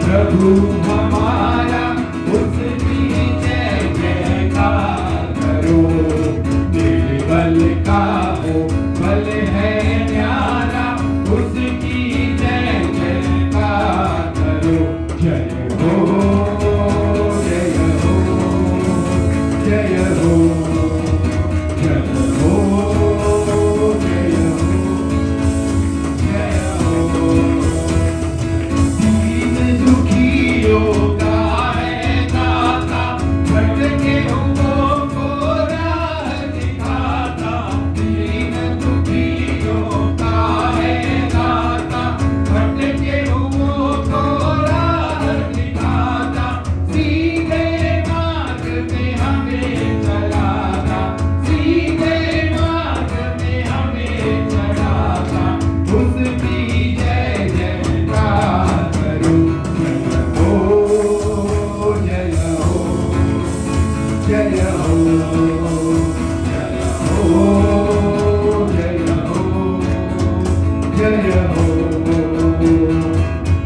प्रभु हमारा उसकी जय जयकार करो। निर्बल का वो बल है न्यारा, उसकी जय जयकार करो। जय हो जय हो जय हो जय हो जय हो जय हो। दीन दुखियों का है दाता, भटके हुओं को राह दिखाता। दीन दुखियों का है दाता, भटके हुओं को राह दिखाता। सीधे मार्ग में हमें चलाता, सीधे मार्ग में हमें चलाता। उसकी जय जयकार करो। जय हो जय हो जय हो जय हो।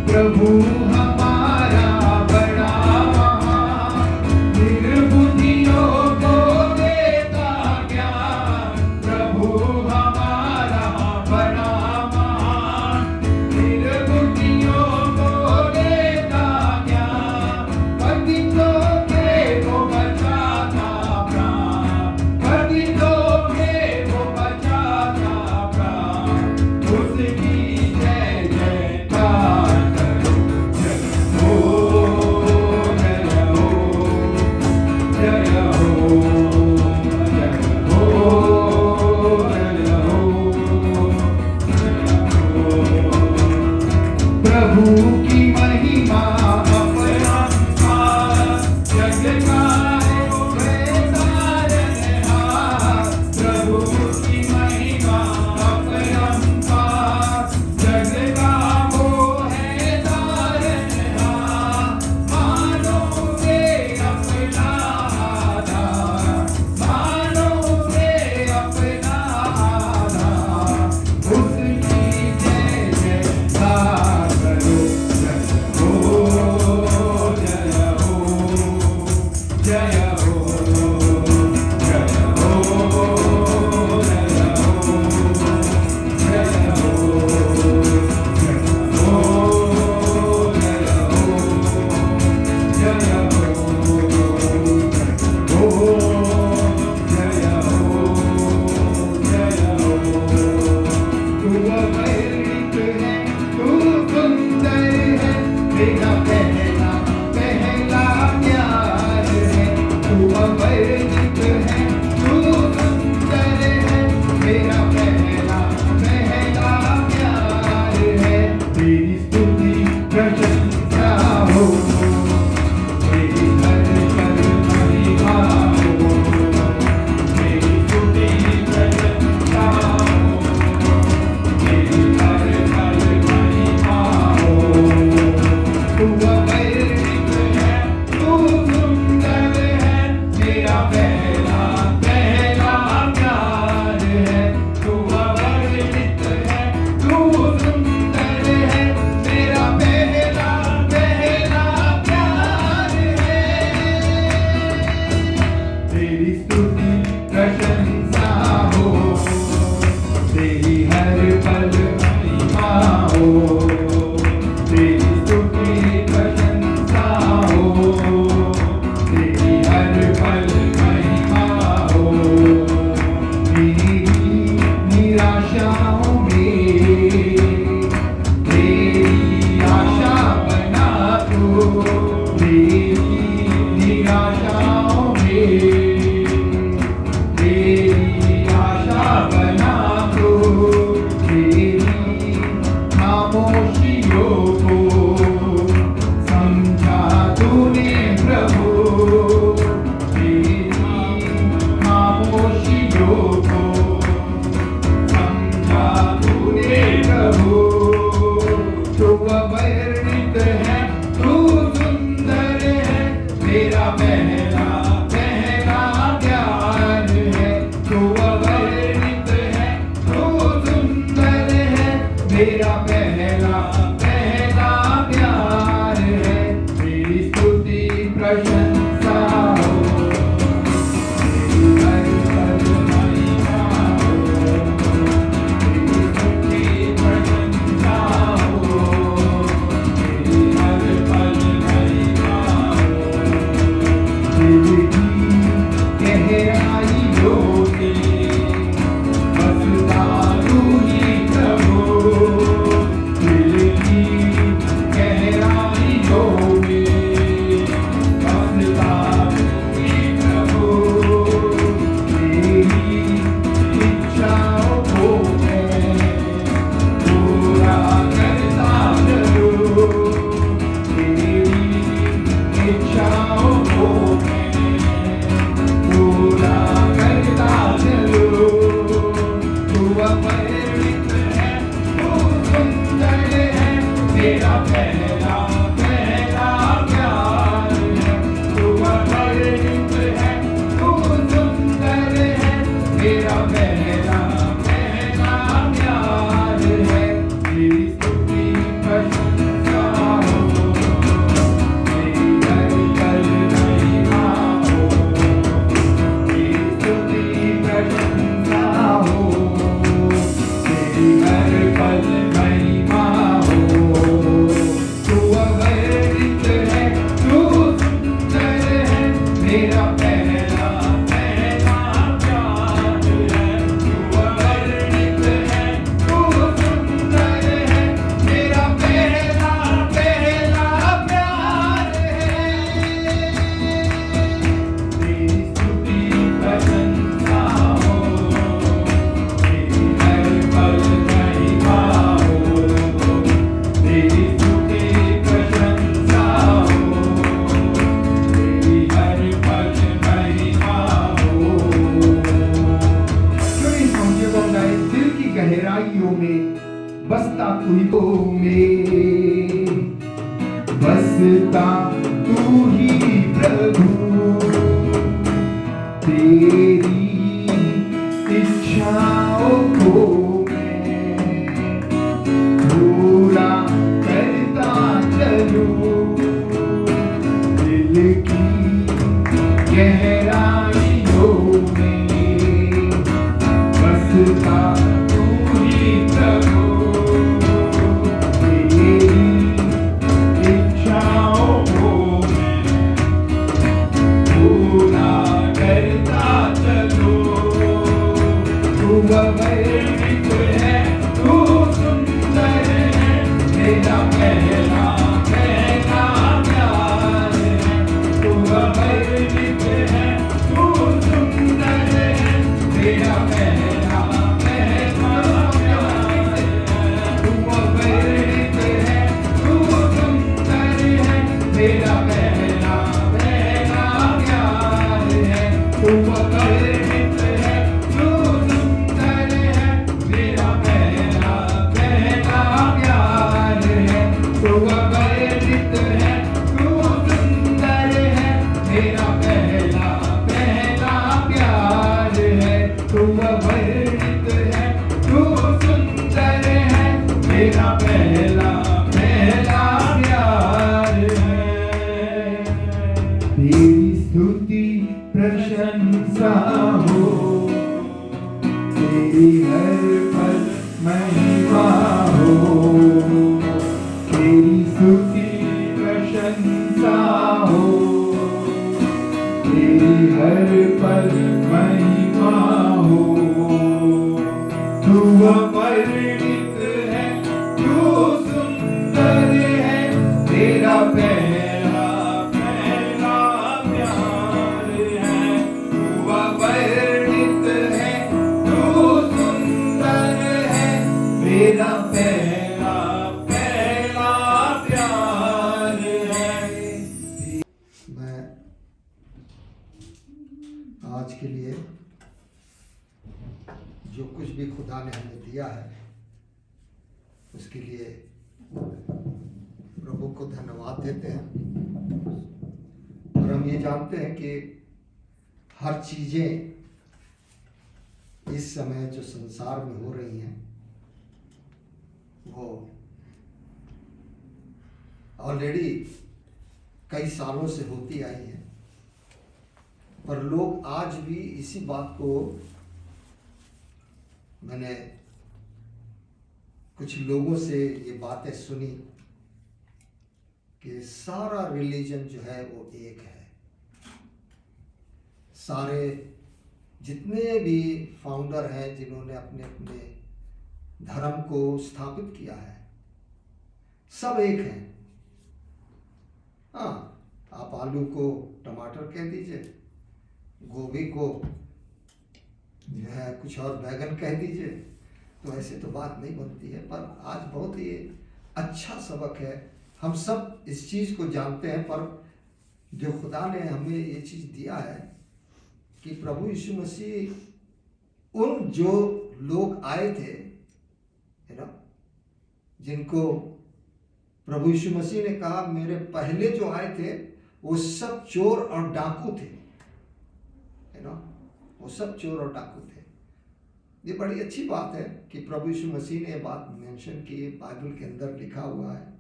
प्रभु हमारा बड़ा महान, निर्बुद्धियों को देता ज्ञान। प्रभु हमारा बड़ा महान, निर्बुद्धियों को देता ज्ञान। पतितों के वो बचाता प्राण, पतितों के वो बचाता प्राण। उसकी जय जयकार करो। जय हो जय हो जय हो जय हो जय हो। प्रभु की महिमा अपरंपार, जग का है वो तारनहार। प्रभु की महिमा अपरंपार, जग का वो है तारनहार। मानोगे अपना आधार, मानोगे अपना आधार। उसकी जय जयकार करो। जय हो जय हो जय हो जय हो जय हो जय हो जय हो जय हो जय हो। तू अमृत है, तू सुंदर है, तेरा पहला पहला प्यार है। तू अमृत है, तू सुंदर है, तेरा पहला पहला प्यार है। तेरी स्तुति प्रशंसा हो, तेरी हर पल महिमा हो। तेरी स्तुति प्रशंसा हो, तेरी हर पल महिमा हो। तू अमृत है, तू सुंदर है, तेरा पहला पहला प्यार है। तू अमृत है, तू सुंदर है, तेरा पहला पहला प्यार है। तेरी स्तुति प्रशंसा हो, तेरी हर पल महिमा हो। तेरी स्तुति प्रशंसा हो, तेरी हर पल महिमा हो। मेरी निराशाओं में तेरी आशा बना तू। मेरी निराशाओं में तेरी आशा बना तू। तेरी खामोशियों को समझा तूने प्रभु। तेरी खामोशियों को समझा तूने प्रभु। तू अमृत है, तू सुंदर है, तेरा पहला पहला प्यार है। तू अमृत है, तू सुंदर है, तेरा पहला पहला प्यार है। मेरा तू ही प्रभु, तेरी इच्छाओं को मैं पूरा करता चलूं, दिल की गहराइयों में बसता तू ही प्रभु, तेरी इच्छाओं को मैं पूरा करता चलूं, तू अवर्णित है, तू सुंदर है, तेरा पहला पहला प्यार है, तू अवर्णित है, तू सुंदर है, तेरा पहला पहला प्यार है, तू अवर्णित है, तू सुंदर है, तेरा पहला पहला प्यार है, तू अवर्णित है, तू सुंदर है, मेरा पहला पहला प्यार है, तू अवर्णित है, तू सुंदर है, मेरा पहला पहला प्यार है, तू अवर्णित है, तू सुंदर है, मेरा पहला पहला प्यार है। तेरी स्तुति प्रशंसा हो, तेरी हर पल महिमा हो, तेरी स्तुति प्रशंसा हो, तेरी हर पल महिमा हो, तू अवर्णित है, तू सुंदर है, तेरा पहला पहला प्यार है, तू अवर्णित है, तू सुंदर है, मेरा पहला पहला प्यार है। मैं आज के लिए जो कुछ भी खुदा ने हमें दिया है उसके लिए प्रभु को धन्यवाद देते हैं, और हम ये जानते हैं कि हर चीज़ें इस समय जो संसार में हो रही हैं वो ऑलरेडी कई सालों से होती आई हैं, पर लोग आज भी इसी बात को, मैंने कुछ लोगों से ये बातें सुनी कि सारा रिलीजन जो है वो एक है, सारे जितने भी फाउंडर हैं जिन्होंने अपने अपने धर्म को स्थापित किया है सब एक हैं। हाँ, आप आलू को टमाटर कह दीजिए, गोभी को जो है कुछ और बैगन कह दीजिए, तो ऐसे तो बात नहीं बनती है। पर आज बहुत ही अच्छा सबक है, हम सब इस चीज़ को जानते हैं, पर जो खुदा ने हमें ये चीज़ दिया है कि प्रभु यीशु मसीह उन जो लोग आए थे, है ना, जिनको प्रभु यीशु मसीह ने कहा मेरे पहले जो आए थे वो सब चोर और डाकू थे, है ना, वो सब चोर और डाकू थे। ये बड़ी अच्छी बात है कि प्रभु यीशु मसीह ने ये बात मेंशन की, बाइबल के अंदर लिखा हुआ है।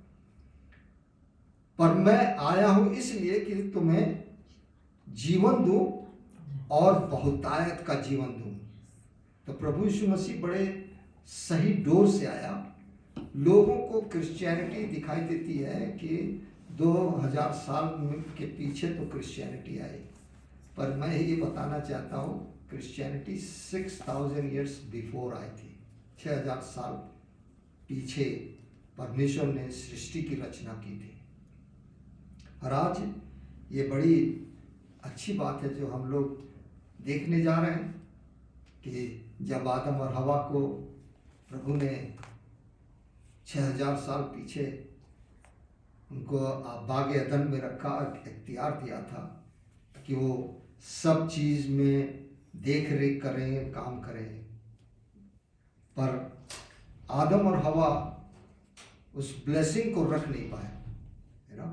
पर मैं आया हूं इसलिए कि तुम्हें जीवन दूं और बहुतायत का जीवन दूं। तो प्रभु यीशु मसीह बड़े सही डोर से आया। लोगों को क्रिश्चियनिटी दिखाई देती है कि 2000 साल के पीछे तो क्रिश्चियनिटी आई, पर मैं ये बताना चाहता हूँ क्रिश्चियनिटी 6000 ईयर्स बिफोर आई थी। 6000 साल पीछे परमेश्वर ने सृष्टि की रचना की थी। और आज ये बड़ी अच्छी बात है जो हम लोग देखने जा रहे हैं कि जब आदम और हवा को प्रभु ने 6000 साल पीछे उनको बाग अदन में रखा, इख्तियार दिया था कि वो सब चीज़ में देख रेख करें, काम करें, पर आदम और हवा उस ब्लेसिंग को रख नहीं पाए, है ना।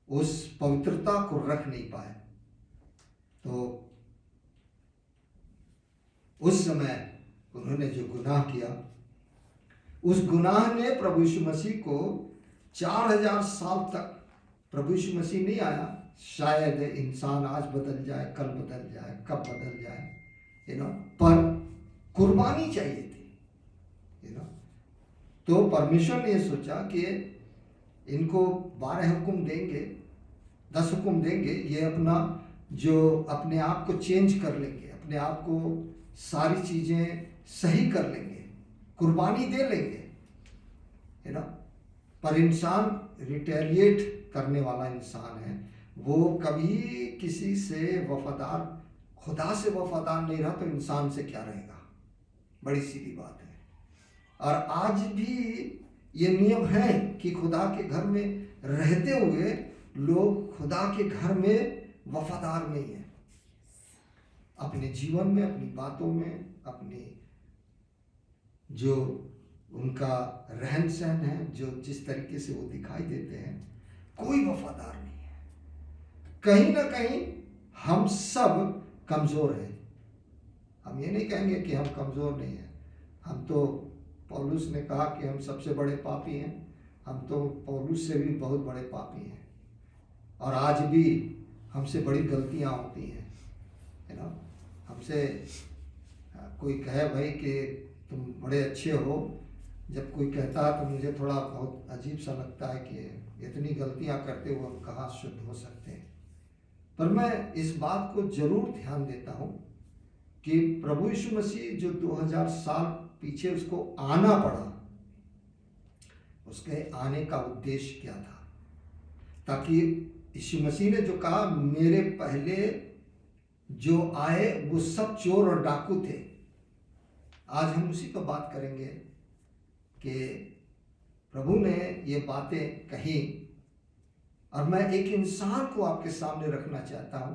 उस पवित्रता को रख नहीं पाए। तो उस समय उन्होंने जो गुनाह किया, उस गुनाह ने प्रभु यीशु मसीह को 4000 साल तक, प्रभु यीशु मसीह नहीं आया, शायद इंसान आज बदल जाए, कल बदल जाए, कब बदल जाए, पर कुर्बानी चाहिए थी। तो परमेश्वर ने सोचा कि इनको 12 हुक्म देंगे, 10 हुक्म देंगे, ये अपना जो अपने आप को चेंज कर लेंगे, अपने आप को सारी चीजें सही कर लेंगे, कुर्बानी दे लेंगे, पर इंसान रिटेलिएट करने वाला इंसान है, वो कभी किसी से वफादार, खुदा से वफादार नहीं रहा तो इंसान से क्या रहेगा? बड़ी सीधी बात है। और आज भी ये नियम है कि खुदा के घर में रहते हुए लोग खुदा के घर में वफादार नहीं है। अपने जीवन में, अपनी बातों में, अपनी जो उनका रहन सहन है, जो जिस तरीके से वो दिखाई देते हैं, कोई वफादार नहीं है। कहीं ना कहीं हम सब कमज़ोर हैं। हम ये नहीं कहेंगे कि हम कमज़ोर नहीं हैं। हम तो, पौलुस ने कहा कि हम सबसे बड़े पापी हैं, हम तो पौलुस से भी बहुत बड़े पापी हैं, और आज भी हमसे बड़ी गलतियां होती हैं, हमसे कोई कहे भाई कि तुम बड़े अच्छे हो, जब कोई कहता है तो मुझे थोड़ा बहुत अजीब सा लगता है कि इतनी गलतियां करते हुए हम कहाँ शुद्ध हो सकते हैं। पर मैं इस बात को जरूर ध्यान देता हूँ कि प्रभु यीशु मसीह जो 2000 साल पीछे उसको आना पड़ा, उसके आने का उद्देश्य क्या था? ताकि यीशु मसीह ने जो कहा, मेरे पहले जो आए वो सब चोर और डाकू थे, आज हम उसी पर बात करेंगे कि प्रभु ने ये बातें कही। और मैं एक इंसान को आपके सामने रखना चाहता हूं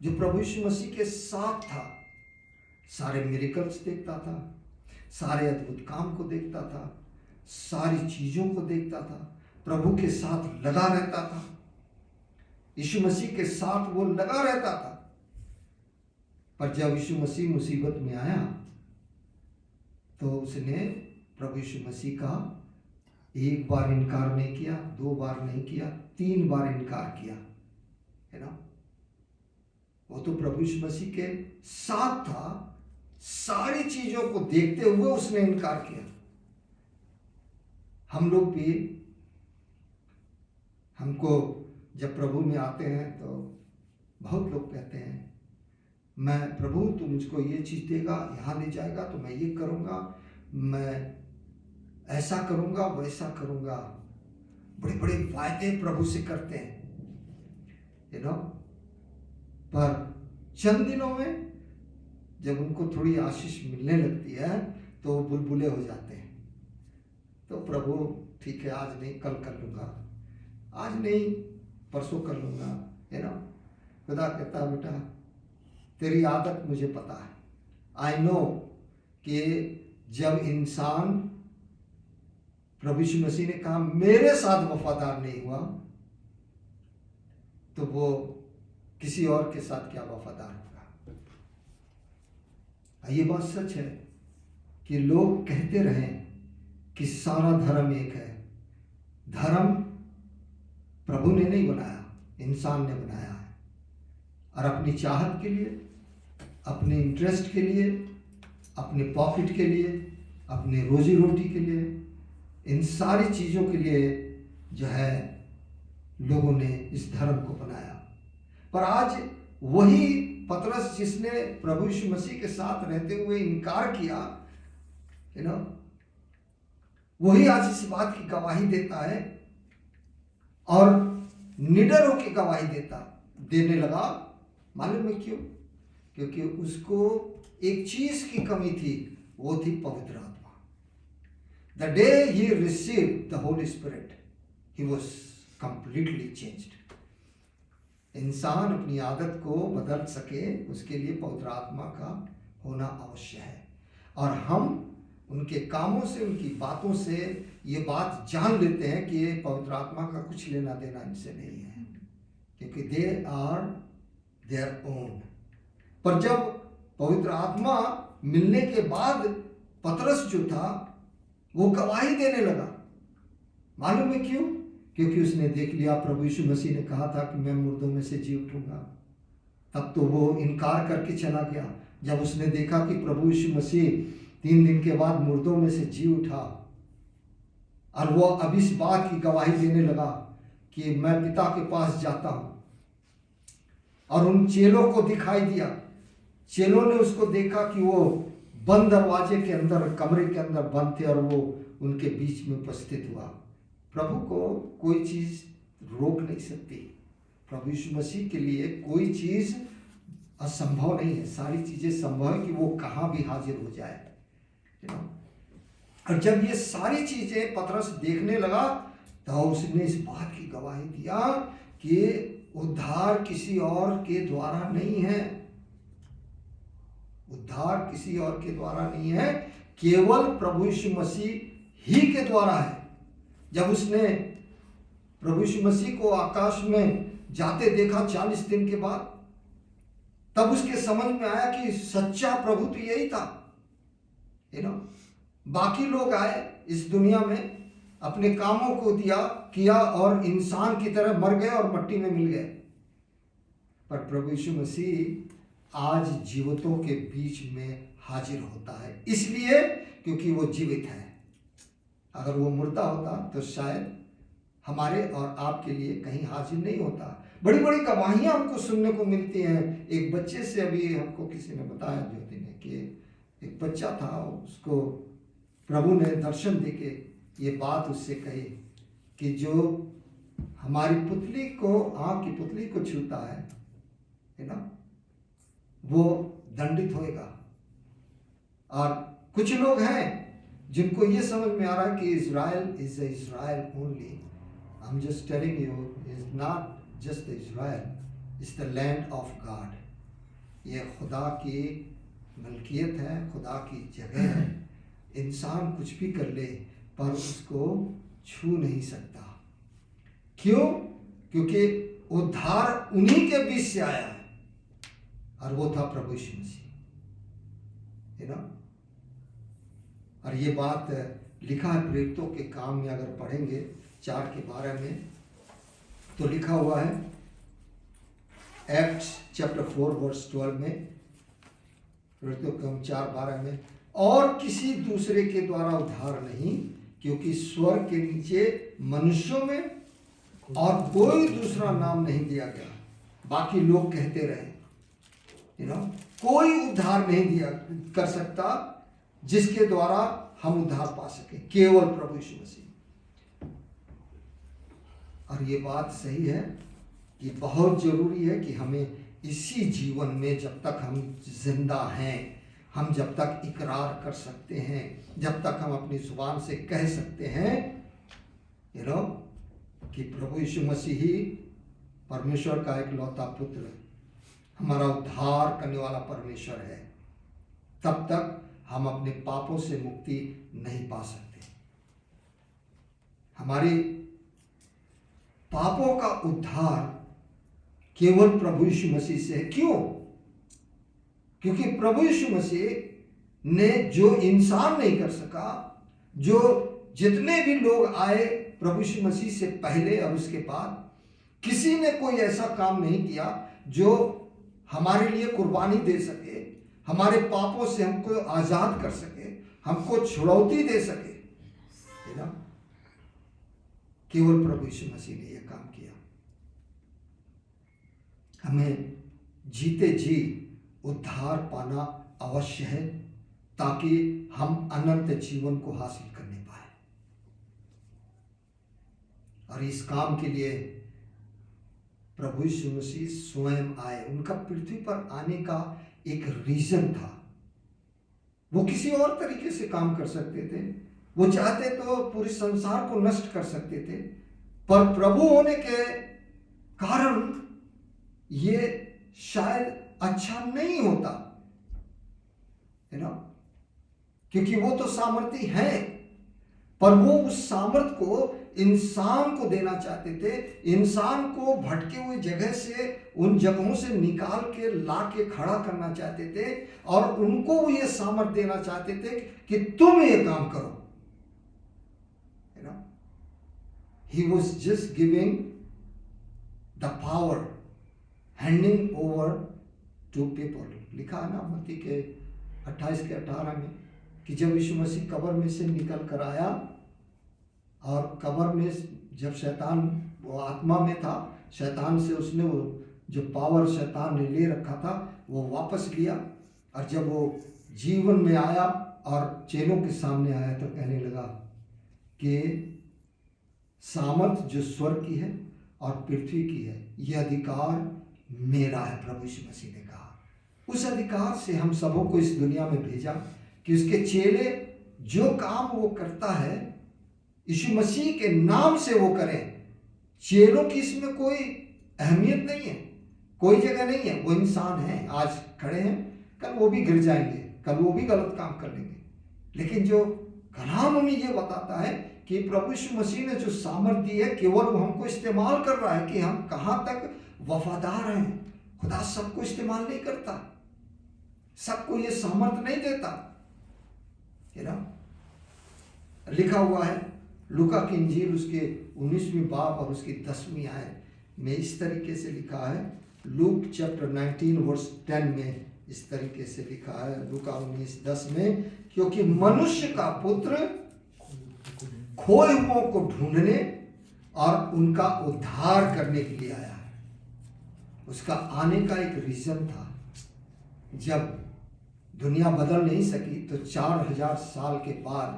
जो प्रभु यीशु मसीह के साथ था, सारे मिरेकल्स देखता था, सारे अद्भुत काम को देखता था, सारी चीजों को देखता था, प्रभु के साथ लगा रहता था, यीशु मसीह के साथ वो लगा रहता था। पर जब यीशु मसीह मुसीबत में आया तो उसने प्रभु यीशु मसीह का एक बार इनकार नहीं किया, 2 बार नहीं किया, 3 बार इनकार किया, है ना। वो तो प्रभु यीशु मसीह के साथ था, सारी चीजों को देखते हुए उसने इनकार किया। हम लोग भी, हमको जब प्रभु में आते हैं तो बहुत लोग कहते हैं, मैं प्रभु तू मुझको ये चीज देगा, यहाँ ले जाएगा तो मैं ये करूँगा, मैं ऐसा करूँगा, वैसा करूँगा। बड़े बड़े वायदे प्रभु से करते हैं, पर चंद दिनों में जब उनको थोड़ी आशीष मिलने लगती है तो बुलबुले हो जाते हैं। तो प्रभु ठीक है, आज नहीं कल कर लूँगा, आज नहीं परसों कर लूँगा, है ना। खुदा कहता बेटा तेरी आदत मुझे पता है, आई नो कि जब इंसान, प्रभु यीशु मसीह ने कहा मेरे साथ वफादार नहीं हुआ तो वो किसी और के साथ क्या वफादार होगा। ये बात सच है कि लोग कहते रहें कि सारा धर्म एक है। धर्म प्रभु ने नहीं बनाया, इंसान ने बनाया है, और अपनी चाहत के लिए, अपने इंटरेस्ट के लिए, अपने पॉकेट के लिए, अपने रोजी रोटी के लिए, इन सारी चीज़ों के लिए जो है लोगों ने इस धर्म को बनाया। पर आज वही पतरस जिसने प्रभु यीशु मसीह के साथ रहते हुए इनकार किया, वही आज इस बात की गवाही देता है और निडर होकर गवाही देने लगा। मालूम है क्यों? क्योंकि उसको एक चीज की कमी थी, वो थी पवित्र आत्मा। The day he received the Holy Spirit, he was completely changed. इंसान अपनी आदत को बदल सके उसके लिए पवित्र आत्मा का होना अवश्य है। और हम उनके कामों से, उनकी बातों से ये बात जान लेते हैं कि ये पवित्र आत्मा का कुछ लेना देना इनसे नहीं है। क्योंकि दे आर देयर ओन। पर जब पवित्र आत्मा मिलने के बाद पतरस जो था वो गवाही देने लगा। मालूम है क्यों? क्योंकि उसने देख लिया प्रभु यीशु मसीह ने कहा था कि मैं मुर्दों में से जी उठूंगा। तब तो वो इनकार करके चला गया। जब उसने देखा कि प्रभु यीशु मसीह 3 दिन के बाद मुर्दों में से जी उठा और वो अब इस बात की गवाही देने लगा कि मैं पिता के पास जाता हूं, और उन चेलों को दिखाई दिया। चेलों ने उसको देखा कि वो बंद दरवाजे के अंदर, कमरे के अंदर बंद थे और वो उनके बीच में उपस्थित हुआ। प्रभु को कोई चीज रोक नहीं सकती। प्रभु यीशु मसीह के लिए कोई चीज असंभव नहीं है। सारी चीजें संभव है कि वो कहाँ भी हाजिर हो जाए। और जब ये सारी चीजें पतरस देखने लगा तो उसने इस बात की गवाही दिया कि उद्धार किसी और के द्वारा नहीं है। उद्धार किसी और के द्वारा नहीं है, केवल प्रभु यीशु मसीह ही के द्वारा है। जब उसने प्रभु यीशु मसीह को आकाश में जाते देखा 40 दिन के बाद, तब उसके समझ में आया कि सच्चा प्रभु तो यही था। बाकी लोग आए इस दुनिया में, अपने कामों को किया और इंसान की तरह मर गए और मट्टी में मिल गए। पर प्रभु यीशु मसीह आज जीवितों के बीच में हाजिर होता है, इसलिए क्योंकि वो जीवित है। अगर वो मुर्दा होता तो शायद हमारे और आपके लिए कहीं हाजिर नहीं होता। बड़ी बड़ी गवाहियां हमको सुनने को मिलती हैं। एक बच्चे से अभी हमको किसी ने बताया, ज्योति ने, कि एक बच्चा था, उसको प्रभु ने दर्शन देके ये बात उससे कही कि जो हमारी पुतली को, आँख की पुतली को छूता है ना, वो दंडित होएगा। और कुछ लोग हैं जिनको ये समझ में आ रहा है कि Israel is Israel only. I am just telling you, is not just Israel, is the land of God. ये खुदा की मलकियत है, खुदा की जगह है। इंसान कुछ भी कर ले पर उसको छू नहीं सकता। क्यों? क्योंकि उद्धार उन्हीं के बीच से आया है, और वो था प्रभु यीशु मसीह, है ना। और ये बात लिखा है प्रेरितों के काम में, अगर पढ़ेंगे 4:12 में, तो लिखा हुआ है एक्ट्स चैप्टर 4 वर्स 12 में, प्रेरितों के काम 4:12 में, और किसी दूसरे के द्वारा उद्धार नहीं, क्योंकि स्वर्ग के नीचे मनुष्यों में और कोई दूसरा नाम नहीं दिया गया। बाकी लोग कहते रहे, कोई उद्धार नहीं दिया कर सकता जिसके द्वारा हम उद्धार पा सके, केवल प्रभु यीशु मसीह। और ये बात सही है कि बहुत जरूरी है कि हमें इसी जीवन में, जब तक हम जिंदा हैं, हम जब तक इकरार कर सकते हैं, जब तक हम अपनी जुबान से कह सकते हैं कि प्रभु यीशु मसीह ही परमेश्वर का इकलौता पुत्र, हमारा उद्धार करने वाला परमेश्वर है, तब तक हम अपने पापों से मुक्ति नहीं पा सकते। हमारे पापों का उद्धार केवल प्रभु यीशु मसीह से है। क्यों? क्योंकि प्रभु यीशु मसीह ने जो इंसान नहीं कर सका, जो जितने भी लोग आए प्रभु यीशु मसीह से पहले और उसके बाद, किसी ने कोई ऐसा काम नहीं किया जो हमारे लिए कुर्बानी दे सके, हमारे पापों से हमको आजाद कर सके, हमको छुड़ौती दे सके, है ना। केवल प्रभु यीशु मसीह ने यह काम किया। हमें जीते जी उद्धार पाना अवश्य है, ताकि हम अनंत जीवन को हासिल करने पाए। और इस काम के लिए प्रभु यीशु मसीह स्वयं आए। उनका पृथ्वी पर आने का एक रीजन था। वो किसी और तरीके से काम कर सकते थे, वो चाहते तो पूरे संसार को नष्ट कर सकते थे, पर प्रभु होने के कारण ये शायद अच्छा नहीं होता, है ना। क्योंकि वो तो सामर्थी है, पर वो उस सामर्थ को इंसान को देना चाहते थे, इंसान को भटके हुए जगह से, उन जगहों से निकाल के ला के खड़ा करना चाहते थे, और उनको वो ये सामर्थ्य देना चाहते थे कि तुम ये काम करो। You know, he was just giving the power, handing over to people. लिखा है ना मत्ती के 28 के 18 में कि जब यीशु मसीह कब्र में से निकल कर आया, और कब्र में जब शैतान वो आत्मा में था, शैतान से उसने वो जो पावर शैतान ने ले रखा था वो वापस लिया, और जब वो जीवन में आया और चेलों के सामने आया तो कहने लगा कि सामर्थ जो स्वर्ग की है और पृथ्वी की है, यह अधिकार मेरा है। प्रभु यीशु मसीह ने कहा, उस अधिकार से हम सबों को इस दुनिया में भेजा कि उसके चेले जो काम वो करता है यीशु मसीह के नाम से वो करें। चेलों की इसमें कोई अहमियत नहीं है, कोई जगह नहीं है। वो इंसान हैं, आज खड़े हैं, कल वो भी गिर जाएंगे, कल वो भी गलत काम कर लेंगे। लेकिन जो कलाम हमें ये बताता है कि प्रभु यीशु मसीह ने जो सामर्थ्य दी है, केवल वो हमको इस्तेमाल कर रहा है कि हम कहाँ तक वफादार हैं। खुदा सबको इस्तेमाल नहीं करता, सबको ये सामर्थ्य नहीं देता। है ना, लिखा हुआ है लूका की इंजील उसके 19वीं बाब और उसकी 10वीं आयत में इस तरीके से लिखा है। लूक चैप्टर 19 वर्स 10 में इस तरीके से लिखा है, लूका 19:10 में, क्योंकि मनुष्य का पुत्र खोए हुओं को ढूंढने और उनका उद्धार करने के लिए आया है। उसका आने का एक रीजन था। जब दुनिया बदल नहीं सकी तो 4000 साल के बाद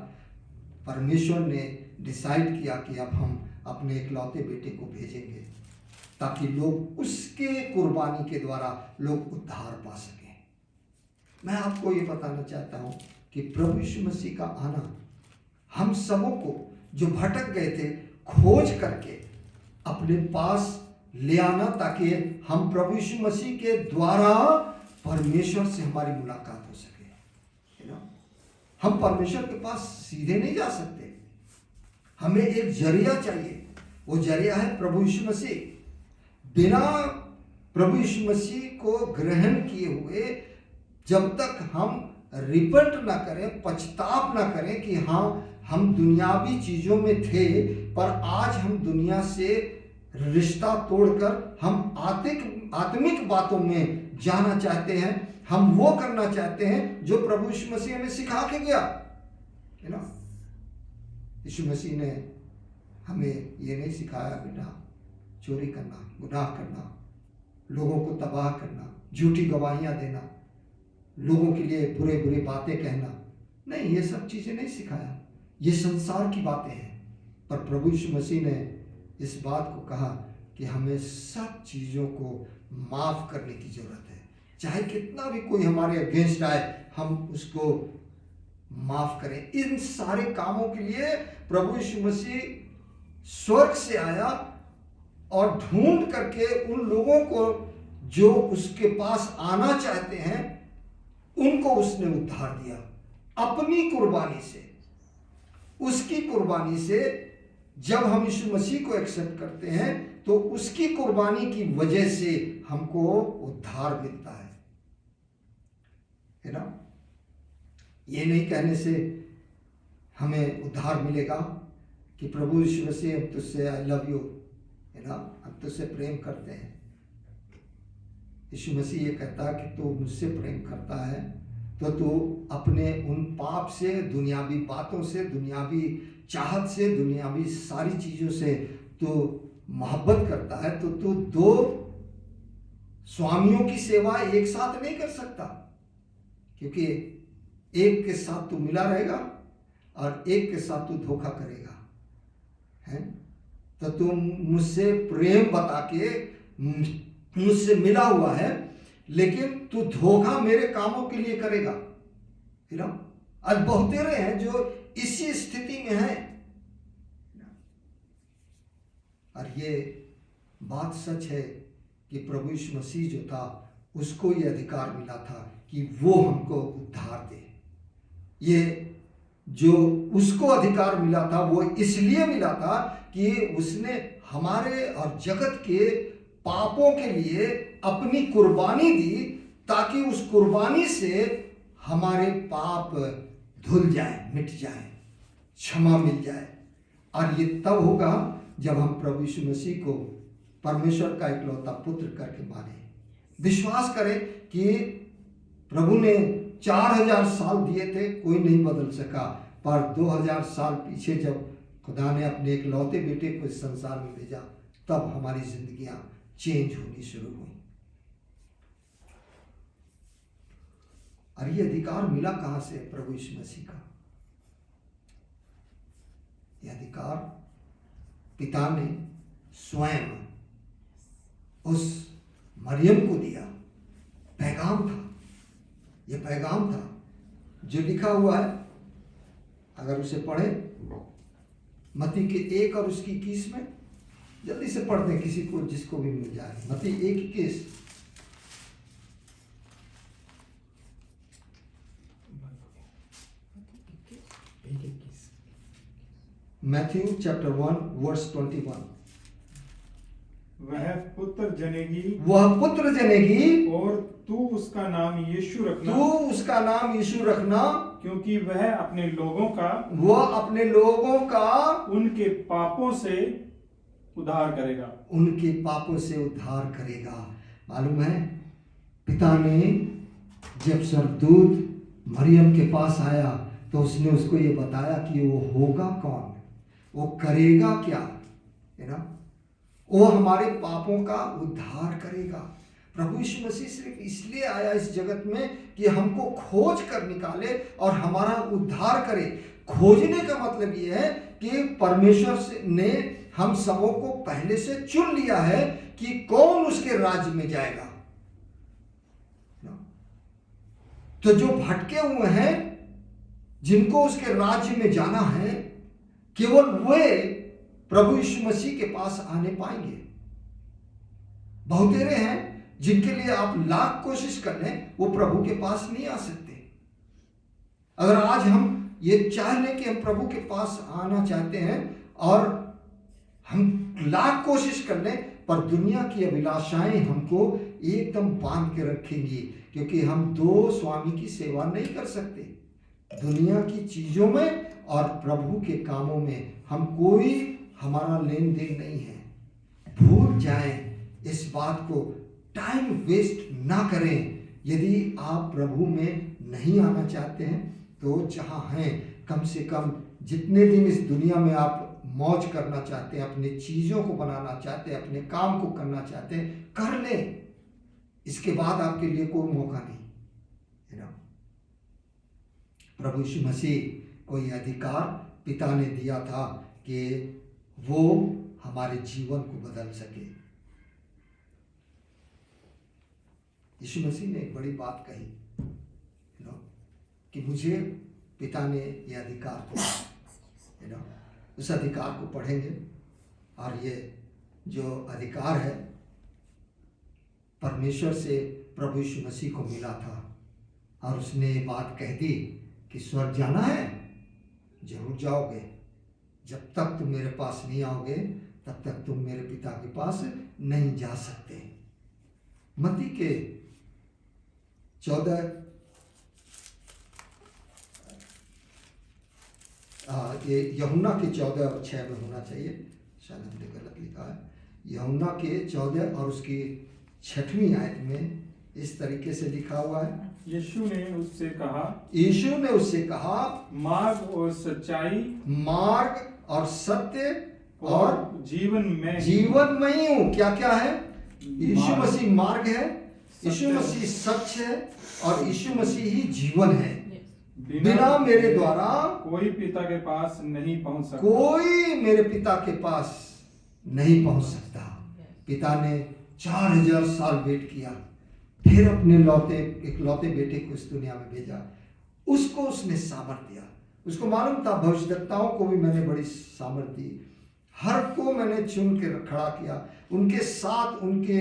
परमेश्वर ने डिसाइड किया कि अब हम अपने इकलौते बेटे को भेजेंगे, ताकि लोग उसके कुर्बानी के द्वारा लोग उद्धार पा सकें। मैं आपको ये बताना चाहता हूँ कि प्रभु यीशु मसीह का आना हम सबों को जो भटक गए थे खोज करके अपने पास ले आना, ताकि हम प्रभु यीशु मसीह के द्वारा परमेश्वर से हमारी मुलाकात हो सके। है ना, हम परमेश्वर के पास सीधे नहीं जा सकते, हमें एक जरिया चाहिए। वो जरिया है प्रभु यीशु मसीह। बिना प्रभु यीशु मसीह को ग्रहण किए हुए जब तक हम रिपेंट ना करें, पछताप ना करें कि हाँ हम दुनियावी चीजों में थे, पर आज हम दुनिया से रिश्ता तोड़कर हम आत्मिक बातों में जाना चाहते हैं, हम वो करना चाहते हैं जो प्रभु यीशु मसीह हमें सिखा के गया। है ना, यीशु मसीह ने हमें ये नहीं सिखाया बेटा चोरी करना, गुनाह करना, लोगों को तबाह करना, झूठी गवाहियां देना, लोगों के लिए बुरे बुरे बातें कहना। नहीं, ये सब चीजें नहीं सिखाया, ये संसार की बातें हैं। पर प्रभु यीशु मसीह ने इस बात को कहा कि हमें सब चीजों को माफ करने की जरूरत है। चाहे कितना भी कोई हमारे अगेंस्ट आए, हम उसको माफ करें। इन सारे कामों के लिए प्रभु यीशु मसीह स्वर्ग से आया और ढूंढ करके उन लोगों को जो उसके पास आना चाहते हैं उनको उसने उद्धार दिया अपनी कुर्बानी से। उसकी कुर्बानी से जब हम यीशु मसीह को एक्सेप्ट करते हैं तो उसकी कुर्बानी की वजह से हमको उद्धार मिलता है ना। ये नहीं कहने से हमें उद्धार मिलेगा कि प्रभु यीशु मसीह हम तुझसे आई लव यू, है ना, हम तुझसे प्रेम करते हैं। यीशु मसीह ये कहता है कि तू मुझसे प्रेम करता है तो तू अपने उन पाप से, दुनियावी बातों से, दुनियावी चाहत से, दुनियावी सारी चीजों से तू मोहब्बत करता है, तो तू दो स्वामियों की सेवा एक साथ नहीं कर सकता, क्योंकि एक के साथ तू मिला रहेगा और एक के साथ तू धोखा करेगा, है। तो तू मुझसे प्रेम बता के मुझसे मिला हुआ है, लेकिन तू धोखा मेरे कामों के लिए करेगा। है ना, आज बहुतेरे हैं जो इसी स्थिति में हैं। और ये बात सच है कि प्रभु यीशु मसीह जो था उसको ये अधिकार मिला था कि वो हमको उद्धार दे। ये जो उसको अधिकार मिला था वो इसलिए मिला था कि उसने हमारे और जगत के पापों के लिए अपनी कुर्बानी दी, ताकि उस कुर्बानी से हमारे पाप धुल जाए, मिट जाए, क्षमा मिल जाए। और ये तब होगा जब हम प्रभु यीशु मसीह को परमेश्वर का इकलौता पुत्र करके माने, विश्वास करें कि प्रभु ने 4000 साल दिए थे, कोई नहीं बदल सका, पर 2000 साल पीछे जब खुदा ने अपने इकलौते बेटे को इस संसार में भेजा, तब हमारी जिंदगियां चेंज होनी शुरू हुई। और ये अधिकार मिला कहां से? प्रभु यीशु मसीह का। यह अधिकार पिता ने स्वयं उस मरियम को दिया। पैगाम था, यह पैगाम था जो लिखा हुआ है, अगर उसे पढ़े मत्ती के 1 और उसकी 21 में, जल्दी से पढ़ दें किसी को, जिसको भी मिल जाए। मत्ती 1:21। Matthew chapter 1 verse 21। वह पुत्र जनेगी, वह पुत्र जनेगी और तू उसका नाम यीशु रखना, तू उसका नाम यीशु रखना, क्योंकि वह अपने लोगों का, वह अपने लोगों का उनके पापों से उद्धार करेगा। उनके पापों से उद्धार करेगा। मालूम है, पिता ने जब स्वर्गदूत मरियम के पास आया तो उसने उसको ये बताया कि वो होगा कौन, वो करेगा क्या, है ना? वो हमारे पापों का उद्धार करेगा। प्रभु यीशु मसीह सिर्फ इसलिए आया इस जगत में कि हमको खोज कर निकाले और हमारा उद्धार करे। खोजने का मतलब ये है कि परमेश्वर ने हम सबों को पहले से चुन लिया है कि कौन उसके राज्य में जाएगा। तो जो भटके हुए हैं, जिनको उसके राज्य में जाना है, केवल वे प्रभु यीशु मसीह के पास आने पाएंगे। बहुतेरे हैं जिनके लिए आप लाख कोशिश कर लें, वो प्रभु के पास नहीं आ सकते। अगर आज हम ये चाह लें कि हम प्रभु के पास आना चाहते हैं और हम लाख कोशिश कर लें, पर दुनिया की अभिलाषाएं हमको एकदम बांध के रखेंगी, क्योंकि हम दो स्वामी की सेवा नहीं कर सकते। दुनिया की चीजों में और प्रभु के कामों में हम कोई हमारा लेन देन नहीं है। भूल जाएं इस बात को, टाइम वेस्ट ना करें। यदि आप प्रभु में नहीं आना चाहते हैं तो जहां हैं, कम से कम जितने दिन इस दुनिया में आप मौज करना चाहते हैं, अपने चीजों को बनाना चाहते हैं, अपने काम को करना चाहते हैं, कर लें। इसके बाद आपके लिए कोई मौका नहीं, है ना? प्रभु यीशु मसीह को यह अधिकार पिता ने दिया था कि वो हमारे जीवन को बदल सके। यीशु मसीह ने एक बड़ी बात कही, है ना, कि मुझे पिता ने यह अधिकार दिया, है ना। उस अधिकार को पढ़ेंगे और ये जो अधिकार है परमेश्वर से प्रभु यीशु मसीह को मिला था, और उसने ये बात कह दी कि स्वर्ग जाना है, जरूर जाओगे। जब तक तुम मेरे पास नहीं आओगे तब तक तुम मेरे पिता के पास नहीं जा सकते। मत्ती के 14 ये यूहन्ना के 14 और 6 में होना चाहिए, शायद हमने गलत लिखा है। यूहन्ना के 14 और उसकी 6वीं आयत में इस तरीके से लिखा हुआ है, यीशु ने उससे कहा, मार्ग और सच्चाई, मार्ग और सत्य और जीवन में ही हूँ। क्या क्या है? यीशु मसीह मार्ग है, यीशु मसीह सत्य है और यीशु मसीह ही जीवन है। बिना मेरे द्वारा कोई पिता के पास नहीं पहुंच सकता, कोई मेरे पिता के पास नहीं पहुंच सकता। पिता ने 4000 साल वेट किया, फिर अपने इकलौते बेटे को इस दुनिया में भेजा। उसको उसने सामर्थ दिया। उसको मालूम था भविष्यद्वक्ताओं को भी मैंने बड़ी सामर्थ दी, हर को मैंने चुन के खड़ा किया, उनके साथ उनके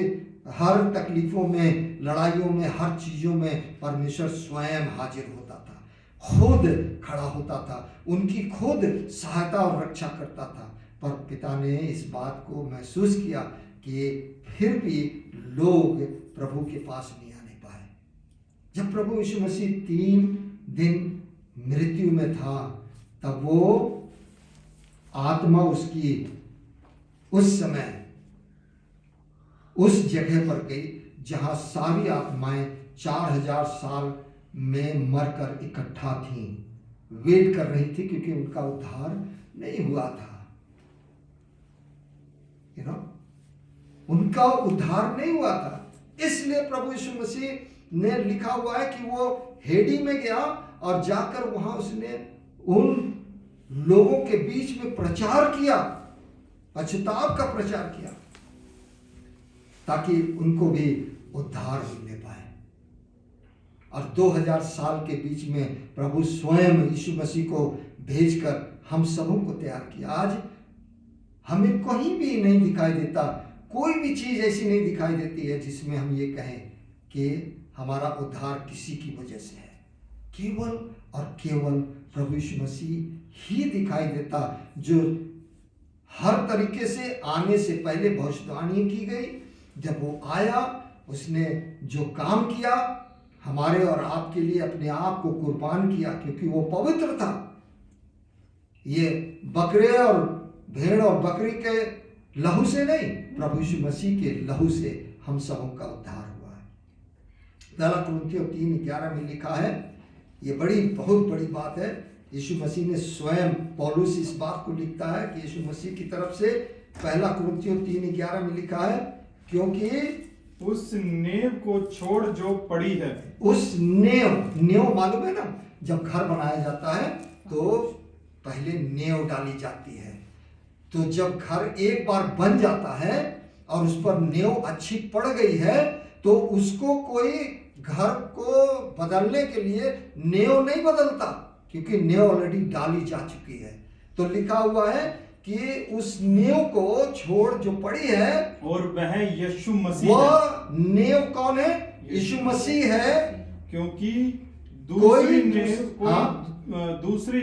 हर तकलीफों में, लड़ाइयों में, हर चीजों में परमेश्वर स्वयं हाजिर होता था। खुद खड़ा होता था, उनकी खुद सहायता और रक्षा करता था। पर पिता ने इस बात को महसूस किया कि फिर भी लोग प्रभु के पास नहीं आने पाए। जब प्रभु यीशु मसीह 3 दिन मृत्यु में था, तब वो आत्मा उसकी उस समय उस जगह पर गई जहां सारी आत्माएं 4000 साल में मरकर इकट्ठा थीं, वेट कर रही थी, क्योंकि उनका उद्धार नहीं हुआ था। उनका उद्धार नहीं हुआ था। इसलिए प्रभु यीशु मसीह ने लिखा हुआ है कि वो हेडी में गया और जाकर वहां उसने उन लोगों के बीच में प्रचार किया, पश्चाताप का प्रचार किया, ताकि उनको भी उद्धार मिलने पाए। और 2000 साल के बीच में प्रभु स्वयं यीशु मसीह को भेजकर हम सबों को तैयार किया। आज हमें कहीं भी नहीं दिखाई देता, कोई भी चीज ऐसी नहीं दिखाई देती है जिसमें हम ये कहें कि हमारा उद्धार किसी की वजह से है। केवल और केवल प्रभु यीशु मसीह ही दिखाई देता, जो हर तरीके से आने से पहले भविष्यवाणी की गई। जब वो आया, उसने जो काम किया, हमारे और आपके लिए अपने आप को कुर्बान किया, क्योंकि वो पवित्र था। ये बकरे और भेड़ और बकरी के लहू से नहीं, प्रभु यीशु मसीह के लहू से हम सबों का उद्धार हुआ है। पहला कुरिन्थियों 3:11 में लिखा है, ये बहुत बड़ी बात है। यीशु मसीह ने स्वयं, पौलुस इस बात को लिखता है कि यीशु मसीह की तरफ से पहला कुरिन्थियों 3:11 में लिखा है, क्योंकि उस नेव को छोड़ जो पड़ी है। उस नेव मालूम है ना, जब घर बनाया जाता है तो पहले नेव डाली जाती है। तो जब घर एक बार बन जाता है और उस पर नेव अच्छी पड़ गई है, तो उसको कोई घर को बदलने के लिए नेव नहीं बदलता, क्योंकि नेव ऑलरेडी डाली जा चुकी है। तो लिखा हुआ है कि उस नेव को छोड़ जो पड़ी है, और वह यीशु मसीह, वह नेव कौन है? यीशु मसीह है। क्योंकि दूसरी